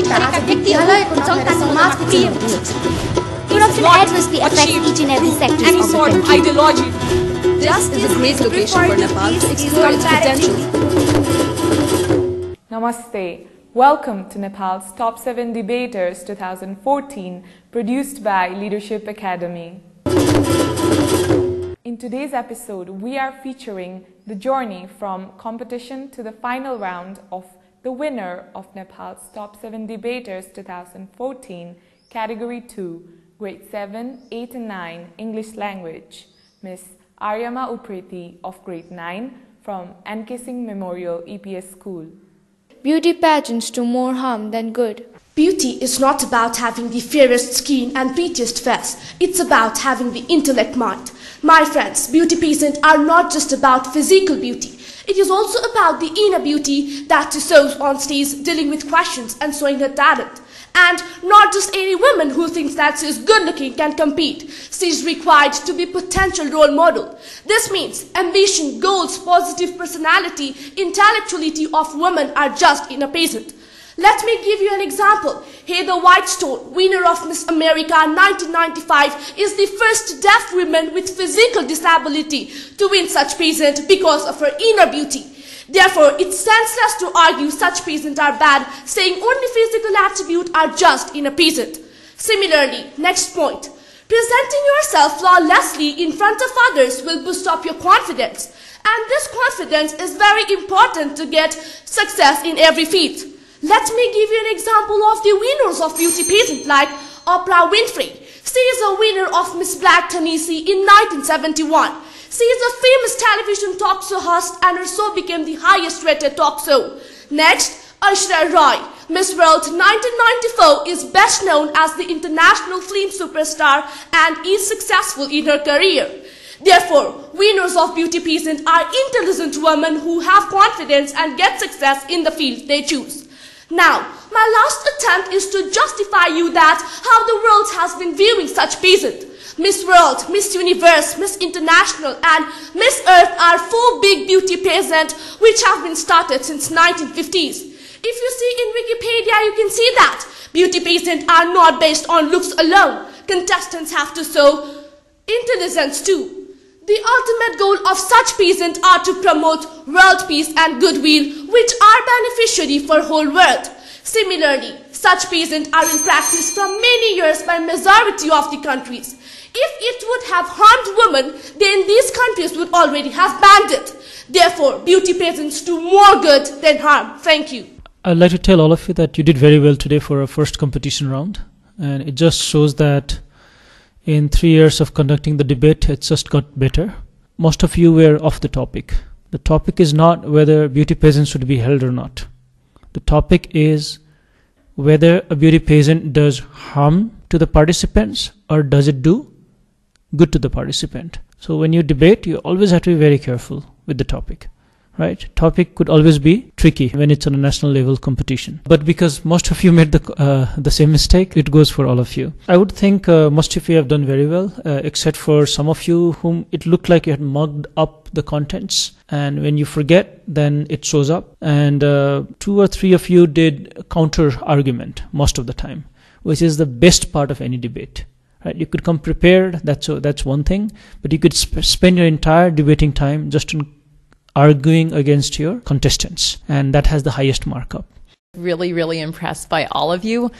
गरेका व्यक्तिहरूको जनता समाजको प्रिय Corruption adversely affects each and every sector any of the sort of country. ideology. This is a great location for Nepal to explore its potential. Namaste. Welcome to Nepal's Top 7 Debaters 2014, produced by Leadership Academy. In today's episode, we are featuring the journey from competition to the final round of the winner of Nepal's Top 7 Debaters 2014, Category 2, Grade 7, 8 and 9 English Language, Miss Aryama Upreti of Grade 9 from N.K. Singh Memorial EPS School. Beauty pageants do more harm than good. Beauty is not about having the fairest skin and prettiest face. It's about having the intellect mind. My friends, beauty pageants are not just about physical beauty. It is also about the inner beauty that she shows on stage, dealing with questions and showing her talent. And not just any woman who thinks that she is good looking can compete. She is required to be a potential role model. This means ambition, goals, positive personality, intellectuality of women are just in a pageant. Let me give you an example. Heather Whitestone, winner of Miss America 1995, is the first deaf woman with physical disability to win such pageant because of her inner beauty. Therefore, it's senseless to argue such pageants are bad, saying only physical attributes are just in a pageant. Similarly, next point. Presenting yourself flawlessly in front of others will boost up your confidence. And this confidence is very important to get success in every field. Let me give you an example of the winners of beauty pageants like Oprah Winfrey. She is a winner of Miss Black Tennessee in 1971. She is a famous television talk show host and her show became the highest rated talk show. Next, Aishwarya Rai, Miss World 1994, is best known as the international film superstar and is successful in her career. Therefore, winners of beauty pageants are intelligent women who have confidence and get success in the field they choose. Now, my last attempt is to justify you that how the world has been viewing such pageants. Miss World, Miss Universe, Miss International and Miss Earth are 4 big beauty pageants which have been started since 1950s. If you see in Wikipedia, you can see that beauty pageants are not based on looks alone. Contestants have to show intelligence too. The ultimate goal of such pageants are to promote world peace and goodwill, which are beneficiary for whole world. Similarly, such pageants are in practice for many years by majority of the countries. If it would have harmed women, then these countries would already have banned it. Therefore, beauty pageants do more good than harm. Thank you. I'd like to tell all of you that you did very well today for our first competition round. And it just shows that in 3 years of conducting the debate, it's just got better. Most of you were off the topic. The topic is not whether beauty pageants should be held or not. The topic is whether a beauty pageant does harm to the participants or does it do good to the participant. So when you debate, you always have to be very careful with the topic, right? Topic could always be tricky when it's on a national level competition. But because most of you made the same mistake, it goes for all of you. I would think most of you have done very well, except for some of you whom it looked like you had mugged up the contents. And when you forget, then it shows up. And 2 or 3 of you did counter argument most of the time, which is the best part of any debate. Right? You could come prepared, that's one thing, but you could spend your entire debating time just on arguing against your contestants, and that has the highest markup. Really impressed by all of you.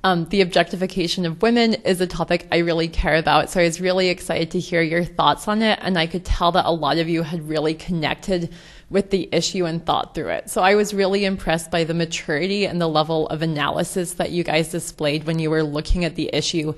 The objectification of women is a topic I really care about, so I was really excited to hear your thoughts on it, and I could tell that a lot of you had really connected with the issue and thought through it. So I was really impressed by the maturity and the level of analysis that you guys displayed when you were looking at the issue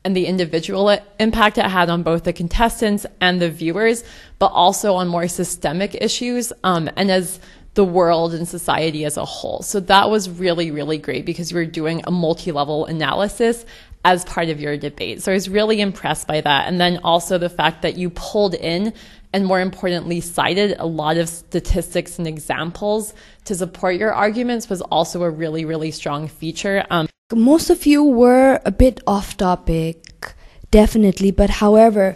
and the individual impact it had on both the contestants and the viewers, but also on more systemic issues and as the world and society as a whole. So that was really great because you were doing a multi-level analysis as part of your debate. So I was really impressed by that. And then also the fact that you pulled in and more importantly cited a lot of statistics and examples to support your arguments was also a really strong feature. Most of you were a bit off topic, definitely, but however,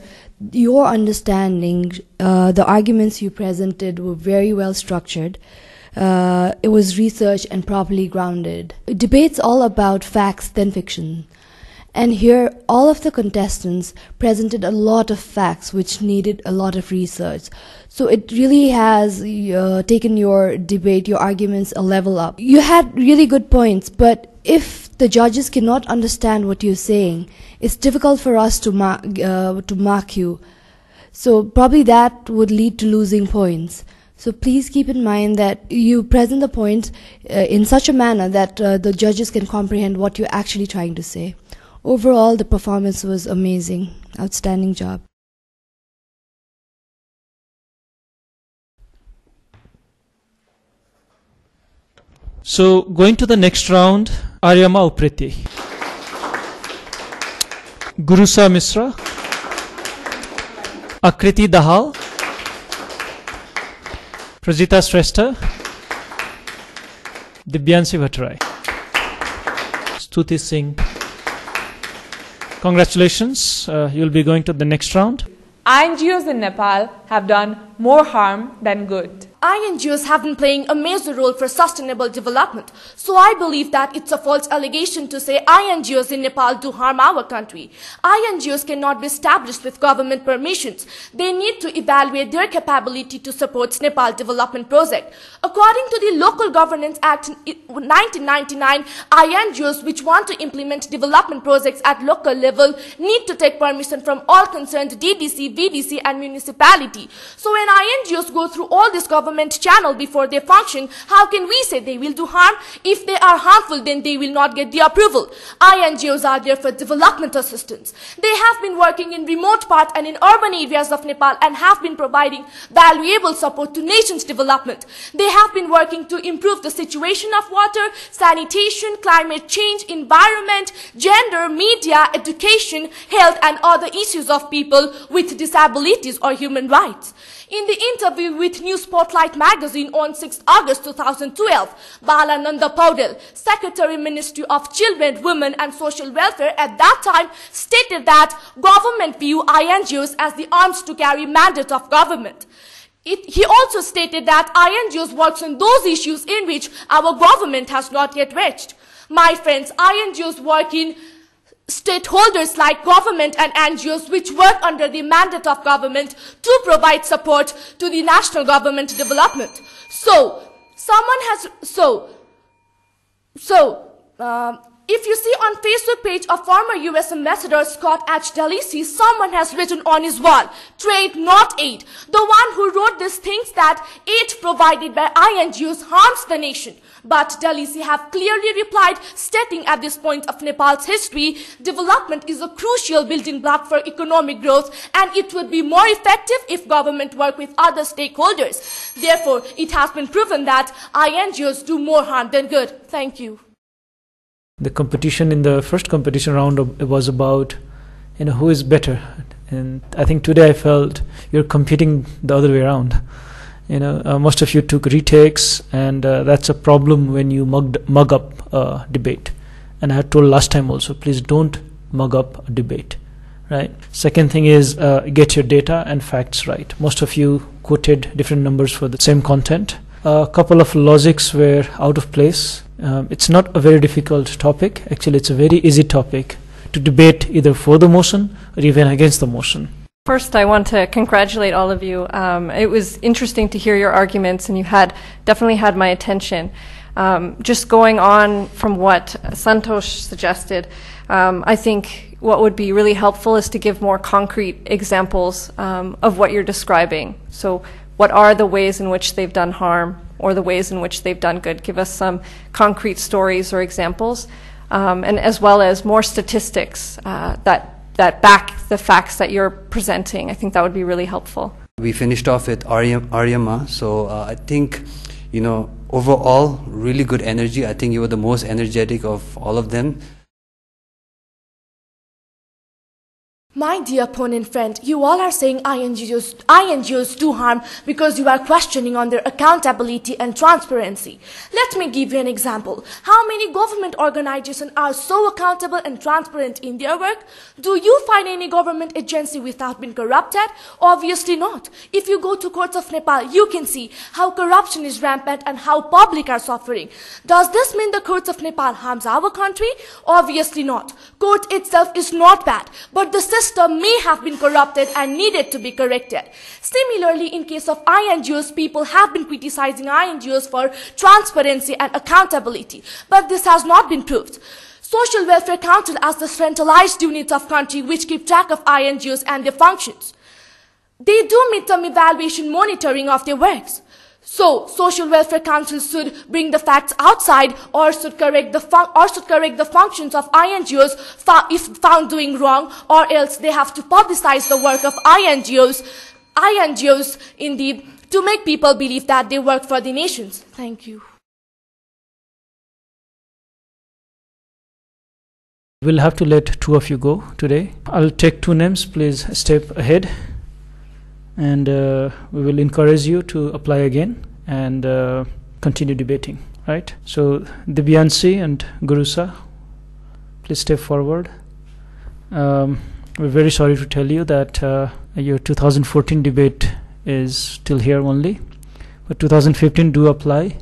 your understanding, the arguments you presented were very well structured. it was researched and properly grounded. Debate's all about facts than fiction. And here, all of the contestants presented a lot of facts which needed a lot of research. So it really has taken your debate, your arguments a level up. You had really good points, but if the judges cannot understand what you're saying, it's difficult for us to mark you. So probably that would lead to losing points. So please keep in mind that you present the points in such a manner that the judges can comprehend what you're actually trying to say. Overall, the performance was amazing. Outstanding job. So going to the next round, Aryama Upreti, Gurusa Misra, Akriti Dahal, Prajita Shrestha, Dibyansi Bhattarai, Stuti Singh. Congratulations, you'll be going to the next round. INGOs in Nepal have done more harm than good. INGOs have been playing a major role for sustainable development. So I believe that it's a false allegation to say INGOs in Nepal do harm our country. INGOs cannot be established with government permissions. They need to evaluate their capability to support Nepal development project. According to the Local Governance Act 1999, INGOs which want to implement development projects at local level need to take permission from all concerned DDC, VDC and municipality. So when INGOs go through all this government channel before they function, how can we say they will do harm? If they are harmful, then they will not get the approval. INGOs are there for development assistance. They have been working in remote parts and in urban areas of Nepal and have been providing valuable support to nation's development. They have been working to improve the situation of water, sanitation, climate change, environment, gender, media, education, health and other issues of people with disabilities or human rights. In the interview with New Spotlight magazine on 6 August 2012, Balananda Paudel, Secretary Ministry of Children, Women and Social Welfare at that time, stated that government view INGOs as the arms to carry mandate of government. He also stated that INGOs works on those issues in which our government has not yet reached. My friends, INGOs work in stakeholders like government and NGOs which work under the mandate of government to provide support to the national government development. If you see on Facebook page of former US Ambassador Scott H. Delisi, someone has written on his wall, trade not aid. The one who wrote this thinks that aid provided by INGOs harms the nation. But Delisi have clearly replied, stating at this point of Nepal's history, development is a crucial building block for economic growth and it would be more effective if government work with other stakeholders. Therefore, it has been proven that INGOs do more harm than good. Thank you. The competition in the first competition round was about, who is better, and I think today I felt you're competing the other way around. Most of you took retakes, and that's a problem when you mug up a debate. And I had told last time also, please don't mug up a debate, right? Second thing is get your data and facts right. Most of you quoted different numbers for the same content. A couple of logics were out of place. It's not a very difficult topic. Actually, it's a very easy topic to debate either for the motion or even against the motion. First, I want to congratulate all of you. It was interesting to hear your arguments, and you definitely had my attention. Just going on from what Santosh suggested, I think what would be really helpful is to give more concrete examples of what you're describing. So what are the ways in which they've done harm or the ways in which they've done good? Give us some concrete stories or examples, and as well as more statistics that back the facts that you're presenting. I think that would be really helpful. We finished off with Aryama, so I think, overall, really good energy. I think you were the most energetic of all of them. My dear opponent friend, you all are saying INGOs do harm because you are questioning on their accountability and transparency. Let me give you an example. How many government organizations are so accountable and transparent in their work? Do you find any government agency without being corrupted? Obviously not. If you go to courts of Nepal, you can see how corruption is rampant and how public are suffering. Does this mean the courts of Nepal harms our country? Obviously not. Court itself is not bad, but the system may have been corrupted and needed to be corrected. Similarly, in case of INGOs, people have been criticizing INGOs for transparency and accountability, but this has not been proved. Social Welfare Council as the centralized unit of country which keep track of INGOs and their functions. They do midterm evaluation monitoring of their works. So, Social Welfare Council should bring the facts outside or should correct the functions of INGOs if found doing wrong, or else they have to publicize the work of INGOs indeed to make people believe that they work for the nations. Thank you. We'll have to let two of you go today. I'll take two names. Please step ahead. And we will encourage you to apply again and continue debating, right? So Divyanshi and Gurusa, please step forward. We're very sorry to tell you that your 2014 debate is still here only, but 2015 do apply.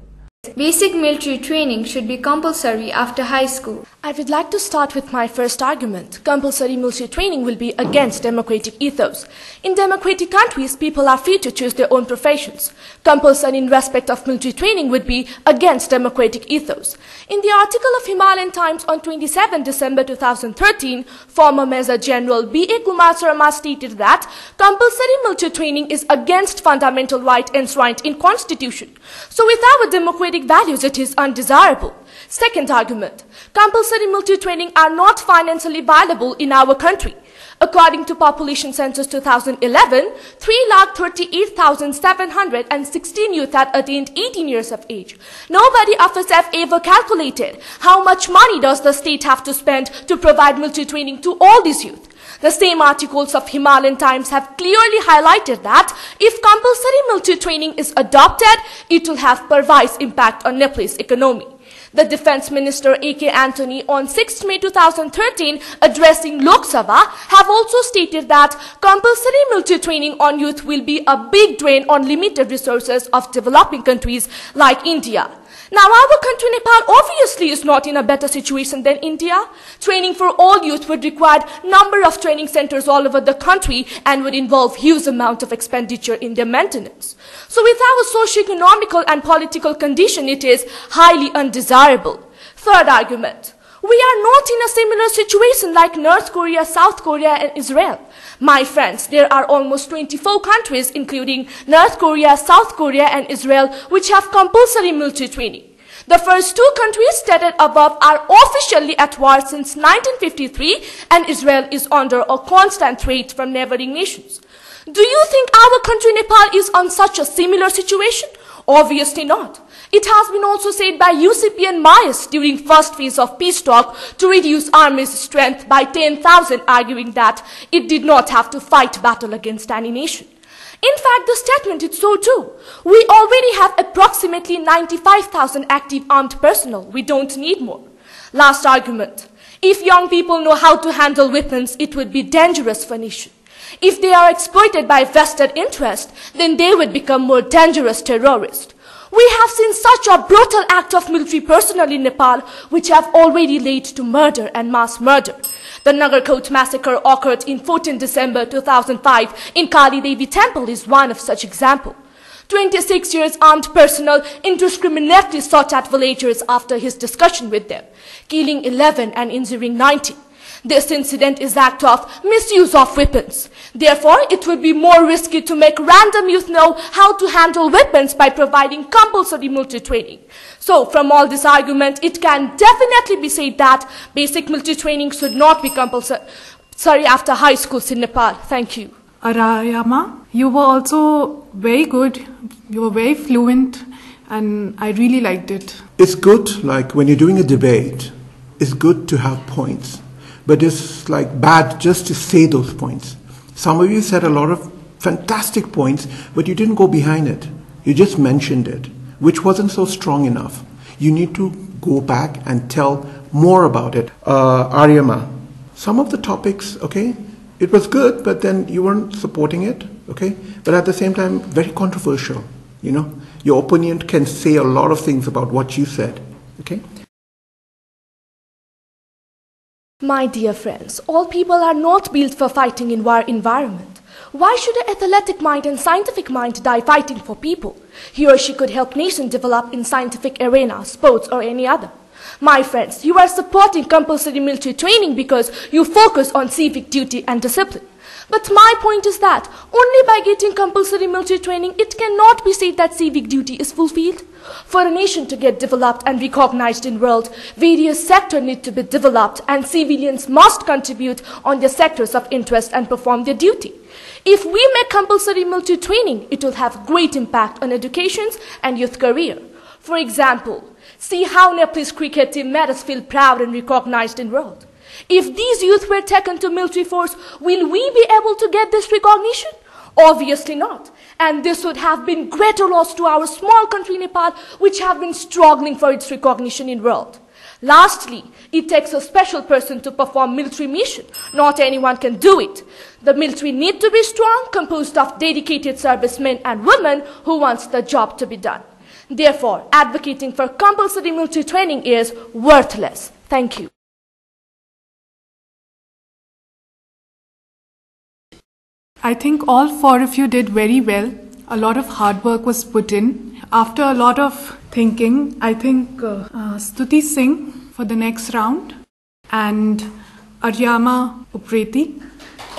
Basic military training should be compulsory after high school. I would like to start with my first argument. Compulsory military training will be against democratic ethos. In democratic countries, people are free to choose their own professions. Compulsory in respect of military training would be against democratic ethos. In the article of Himalayan Times on 27 December 2013, former Major General B.A. Kumar Sharma stated that compulsory military training is against fundamental right enshrined in Constitution. So with our democratic values, it is undesirable. Second argument, compulsory military training are not financially viable in our country. According to Population Census 2011, 338,716 youth had attained 18 years of age. Nobody of us have ever calculated how much money does the state have to spend to provide military training to all these youth. The same articles of Himalayan Times have clearly highlighted that if compulsory military training is adopted, it will have perverse impact on Nepal's economy. The Defense Minister A.K. Antony on 6 May 2013 addressing Lok Sabha have also stated that compulsory military training on youth will be a big drain on limited resources of developing countries like India. Now, our country, Nepal, obviously is not in a better situation than India. Training for all youth would require number of training centers all over the country and would involve huge amount of expenditure in their maintenance. So with our socio-economical and political condition, it is highly undesirable. Third argument. We are not in a similar situation like North Korea, South Korea and Israel. My friends, there are almost 24 countries including North Korea, South Korea and Israel which have compulsory military training. The first two countries stated above are officially at war since 1953 and Israel is under a constant threat from neighboring nations. Do you think our country Nepal is on such a similar situation? Obviously not. It has been also said by UCP and MIAS during first phase of peace talk to reduce army's strength by 10,000, arguing that it did not have to fight battle against any nation. In fact, the statement is so true. We already have approximately 95,000 active armed personnel. We don't need more. Last argument. If young people know how to handle weapons, it would be dangerous for a nation. If they are exploited by vested interest, then they would become more dangerous terrorists. We have seen such a brutal act of military personnel in Nepal, which have already led to murder and mass murder. The Nagarkot massacre occurred in 14 December 2005 in Kali Devi Temple is one of such examples. 26 years armed personnel indiscriminately shot at villagers after his discussion with them, killing 11 and injuring 19. This incident is act of misuse of weapons. Therefore, it would be more risky to make random youth know how to handle weapons by providing compulsory military training. So, from all this argument, it can definitely be said that basic military training should not be compulsory after high schools in Nepal. Thank you. Aryama, you were also very good. You were very fluent, and I really liked it. It's good, like when you're doing a debate, it's good to have points. but it's like bad just to say those points. Some of you said a lot of fantastic points, but you didn't go behind it. You just mentioned it, which wasn't so strong enough. You need to go back and tell more about it. Aryama, some of the topics, okay, it was good, but then you weren't supporting it, okay? But at the same time, very controversial, you know? Your opponent can say a lot of things about what you said, okay? My dear friends, all people are not built for fighting in war environment. Why should an athletic mind and scientific mind die fighting for people? He or she could help nation develop in scientific arena, sports or any other. My friends, you are supporting compulsory military training because you focus on civic duty and discipline. But my point is that only by getting compulsory military training, it cannot be said that civic duty is fulfilled. For a nation to get developed and recognized in the world, various sectors need to be developed and civilians must contribute on their sectors of interest and perform their duty. If we make compulsory military training, it will have great impact on education and youth career. For example, see how Nepal's cricket team made us feel proud and recognized in the world. If these youth were taken to military force, will we be able to get this recognition? Obviously not. And this would have been greater loss to our small country Nepal, which have been struggling for its recognition in the world. Lastly, it takes a special person to perform military mission. Not anyone can do it. The military need to be strong, composed of dedicated servicemen and women who wants the job to be done. Therefore, advocating for compulsory military training is worthless. Thank you. I think all four of you did very well. A lot of hard work was put in. After a lot of thinking, I think Stuti Singh for the next round and Aryama Upreti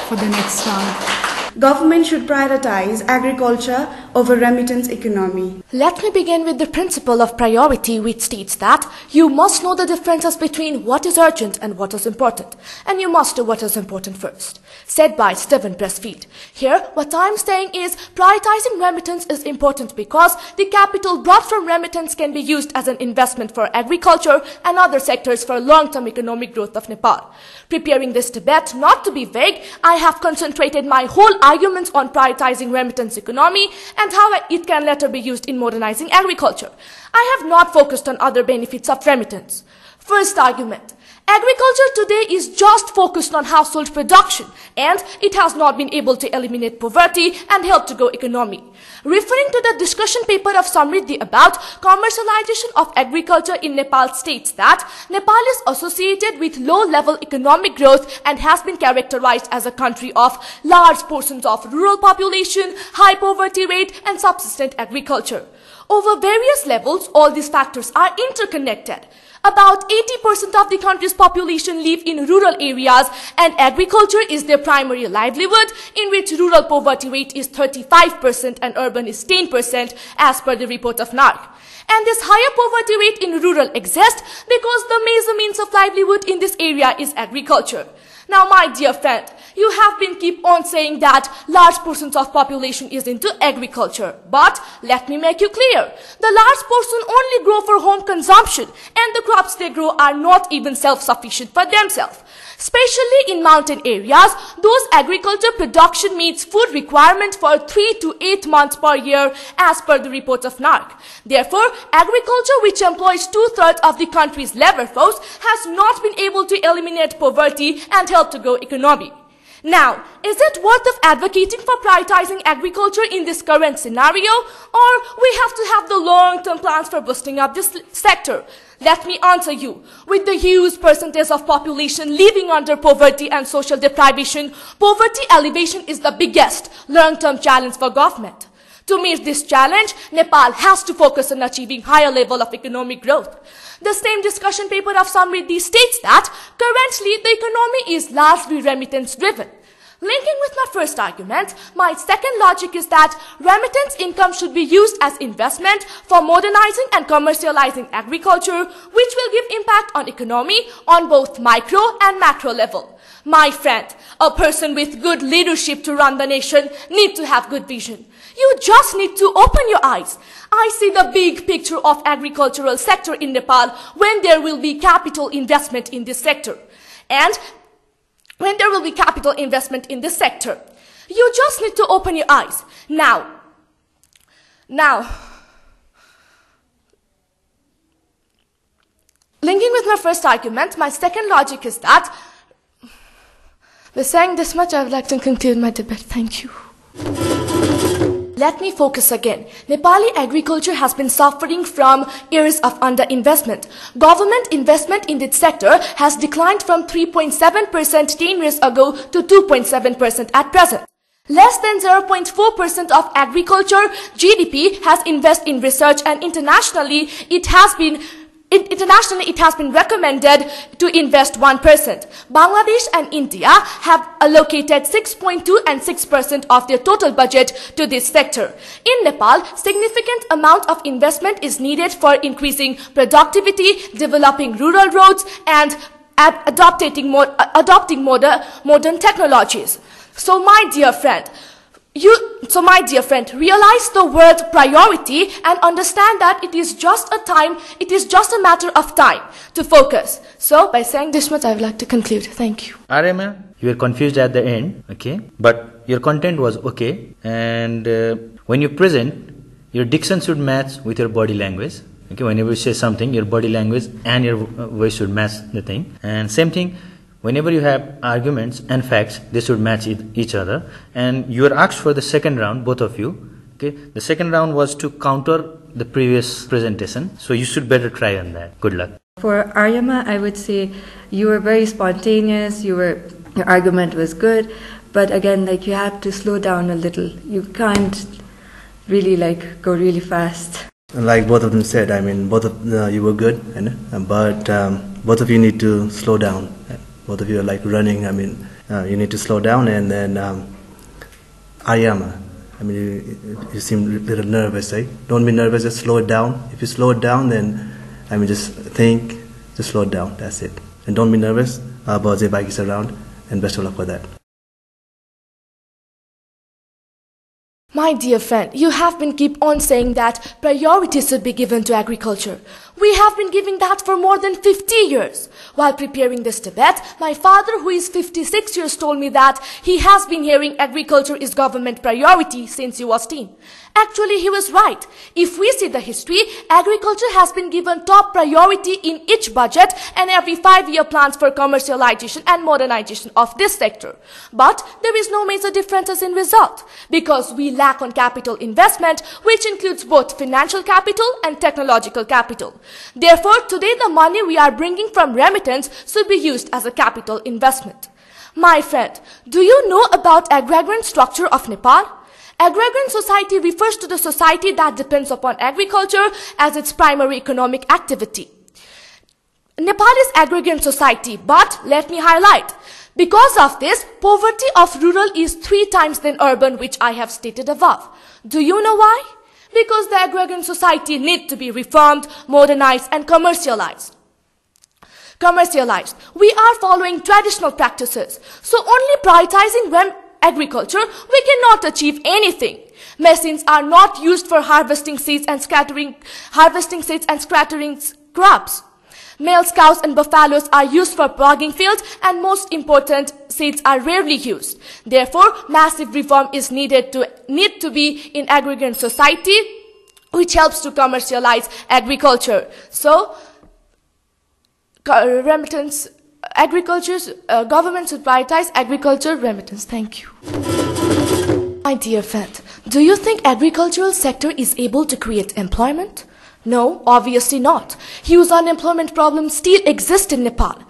for the next round. Government should prioritize agriculture over remittance economy. Let me begin with the principle of priority, which states that you must know the differences between what is urgent and what is important, and you must do what is important first. Said by Stephen Pressfield. Here, what I'm saying is prioritizing remittance is important because the capital brought from remittance can be used as an investment for agriculture and other sectors for long-term economic growth of Nepal. Preparing this debate not to be vague, I have concentrated my whole arguments on prioritizing remittance economy and how it can later be used in modernizing agriculture. I have not focused on other benefits of remittance. First argument. Agriculture today is just focused on household production and it has not been able to eliminate poverty and help to grow economy. Referring to the discussion paper of Samriddhi about commercialization of agriculture in Nepal states that Nepal is associated with low-level economic growth and has been characterized as a country of large portions of rural population, high poverty rate and subsistent agriculture. Over various levels, all these factors are interconnected. About 80% of the country's population live in rural areas and agriculture is their primary livelihood, in which rural poverty rate is 35% and urban is 10% as per the report of NARC. And this higher poverty rate in rural exists because the major means of livelihood in this area is agriculture. Now, my dear friend, you have been keep on saying that large portions of population is into agriculture. But let me make you clear, the large portion only grow for home consumption and the crops they grow are not even self-sufficient for themselves. Especially in mountain areas, those agriculture production meets food requirement for 3 to 8 months per year as per the report of NARC. Therefore, agriculture, which employs 2/3 of the country's labor force, has not been able to eliminate poverty and help to grow economy. Now, is it worth of advocating for prioritizing agriculture in this current scenario, or we have to have the long-term plans for boosting up this sector? Let me answer you. With the huge percentage of population living under poverty and social deprivation, poverty alleviation is the biggest long-term challenge for government. To meet this challenge, Nepal has to focus on achieving higher level of economic growth. The same discussion paper of Samriddhi states that currently the economy is largely remittance driven. Linking with my first argument, my second logic is that remittance income should be used as investment for modernizing and commercializing agriculture, which will give impact on economy on both micro and macro level. My friend, a person with good leadership to run the nation need to have good vision. You just need to open your eyes. I see the big picture of agricultural sector in Nepal when there will be capital investment in this sector. And when there will be capital investment in this sector. You just need to open your eyes. Now, linking with my first argument, my second logic is that, by saying this much, I would like to conclude my debate. Thank you. Let me focus again. Nepali agriculture has been suffering from years of underinvestment. Government investment in this sector has declined from 3.7% 10 years ago to 2.7% at present. Less than 0.4% of agriculture GDP has invested in research, and internationally it has been recommended to invest 1%. Bangladesh and India have allocated 6.2 and 6% of their total budget to this sector. In Nepal, significant amount of investment is needed for increasing productivity, developing rural roads, and adopting modern technologies. So my dear friend, realize the word priority and understand that it is just a matter of time to focus. So by saying this much, I would like to conclude. Thank you. Aryama, you were confused at the end, okay? But your content was okay. And when you present, your diction should match with your body language. Okay, whenever you say something, your body language and your voice should match the thing. And same thing, whenever you have arguments and facts, they should match each other. And you are asked for the second round, both of you. Okay, the second round was to counter the previous presentation. So you should better try on that. Good luck. For Aryama, I would say you were very spontaneous. Your argument was good, but again, you have to slow down a little. You can't really go really fast. Like both of them said, both of you were good, but both of you need to slow down. Both of you are running. You need to slow down. And then Aryama, you seem a little nervous, right? Don't be nervous. Just slow it down. If you slow it down, then just think. Just slow it down. That's it. And don't be nervous. Bajay bike is around, and best of luck for that. My dear friend, you have been keep on saying that priority should be given to agriculture. We have been giving that for more than 50 years. While preparing this debate, my father, who is 56 years, told me that he has been hearing agriculture is government priority since he was teen. Actually, he was right. If we see the history, agriculture has been given top priority in each budget and every 5-year plans for commercialization and modernization of this sector. But there is no major differences in result because we lack on capital investment, which includes both financial capital and technological capital. Therefore, today the money we are bringing from remittance should be used as a capital investment. My friend, do you know about agrarian structure of Nepal? Agrarian society refers to the society that depends upon agriculture as its primary economic activity. Nepal is agrarian society, but let me highlight, because of this, poverty of rural is 3 times than urban, which I have stated above. Do you know why? Because the agrarian society needs to be reformed, modernized, and commercialized. We are following traditional practices, so only prioritizing agriculture, we cannot achieve anything. Machines are not used for harvesting seeds and scattering crops. Male cows and buffaloes are used for ploughing fields, and most important, seeds are rarely used. Therefore, massive reform is need to be in agrarian society, which helps to commercialize agriculture. So, remittance. Government should prioritize agriculture remittance. Thank you. My dear friend, do you think agricultural sector is able to create employment? No, obviously not. Huge unemployment problems still exist in Nepal.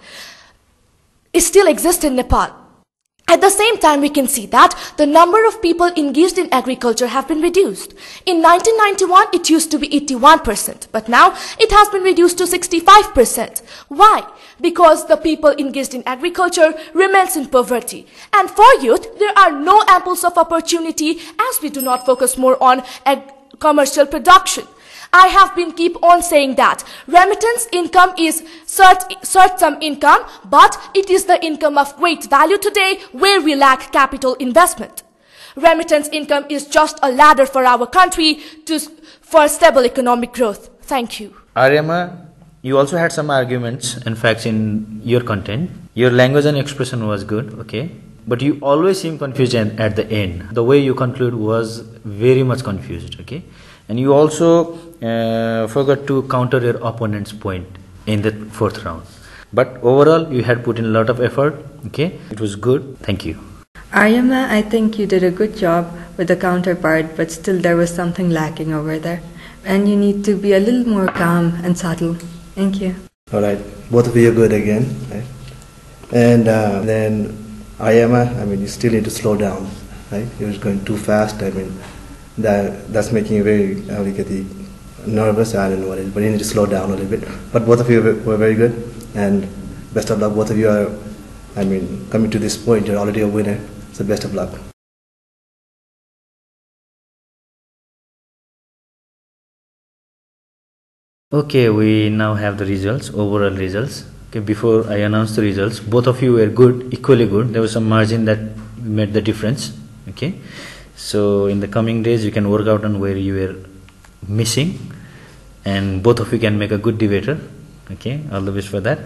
At the same time, we can see that the number of people engaged in agriculture have been reduced. In 1991, it used to be 81%, but now it has been reduced to 65%. Why? Because the people engaged in agriculture remains in poverty. And for youth, there are no amples of opportunity as we do not focus more on commercial production. I have been keep on saying that remittance income is short-term income, but it is the income of great value today where we lack capital investment. Remittance income is just a ladder for our country for stable economic growth. Thank you. Aryama, you also had some arguments and facts in your content. Your language and expression was good, okay, but you always seem confused at the end. The way you conclude was very much confused, okay, and you also forgot to counter your opponent's point in the fourth round. But overall, you had put in a lot of effort, okay, it was good. Thank you. Aryama, I think you did a good job with the counterpart, but still there was something lacking over there. And you need to be a little more calm and subtle. Thank you. Alright, both of you are good again. Right? And then Aryama, I mean, you still need to slow down. Right? You're just going too fast. I mean, that's making you very nervous. I don't know what it is, but you need to slow down a little bit. But both of you were very good, and best of luck. Both of you are, I mean, coming to this point, you're already a winner. So best of luck. Okay, we now have the results, overall results. Okay, before I announce the results, both of you were good, equally good. There was some margin that made the difference. Okay, so in the coming days, you can work out on where you were missing, and both of you can make a good debater. Okay, all the best for that.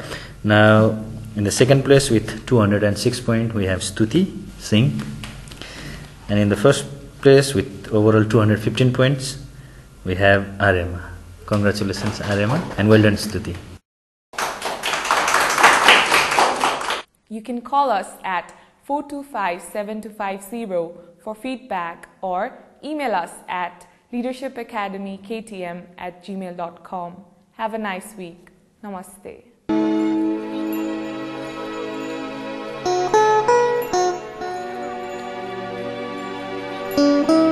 Now, in the second place with 206 points, we have Stuti Singh, and in the first place with overall 215 points, we have Aryama. Congratulations, Aryama, and well done, Stuti. You can call us at 425-7250 for feedback or email us at leadershipacademyktm@gmail.com. Have a nice week. Namaste. Thank you.